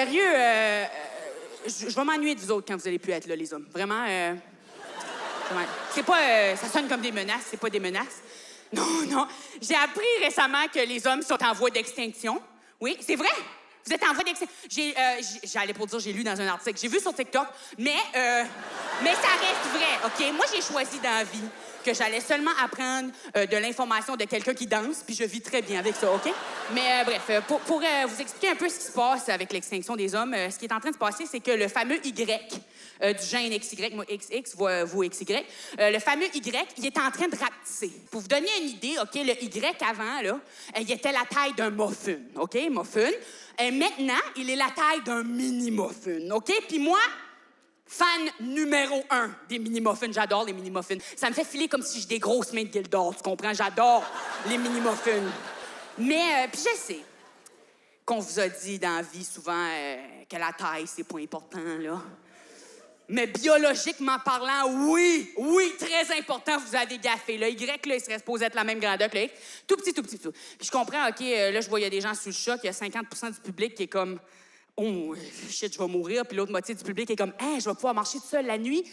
sérieux, je vais m'ennuyer de vous autres quand vous allez plus être là, les hommes. Vraiment, c'est pas... ça sonne comme des menaces, c'est pas des menaces. Non, non. J'ai appris récemment que les hommes sont en voie d'extinction. Oui, c'est vrai. Vous êtes en voie d'extinction. J'allais pour dire, j'ai lu dans un article. J'ai vu sur TikTok, mais ça reste vrai, OK? Moi, j'ai choisi dans la vie que j'allais seulement apprendre de l'information de quelqu'un qui danse, puis je vis très bien avec ça, OK? Mais bref, pour vous expliquer un peu ce qui se passe avec l'extinction des hommes, ce qui est en train de se passer, c'est que le fameux Y du gène XY, moi XX, vous XY, le fameux Y, il est en train de rapetisser. Pour vous donner une idée, OK, le Y avant, là, il était la taille d'un muffin, OK? Muffin. Maintenant, il est la taille d'un mini-muffin, OK? Puis moi, fan numéro 1 des mini-muffins. J'adore les mini-muffins. Ça me fait filer comme si j'ai des grosses mains de Gildor, tu comprends? J'adore les mini-muffins. Mais, puis je sais qu'on vous a dit dans la vie souvent que la taille, c'est pas important, là. Mais biologiquement parlant, oui, très important, vous avez gaffé. Le Y, là, il serait supposé être la même grandeur que le X. Tout petit. Puis je comprends, OK, là, je vois, il y a des gens sous le choc. Il y a 50% du public qui est comme... Oh, shit, je vais mourir. Puis l'autre moitié du public est comme, je vais pouvoir marcher tout seul la nuit.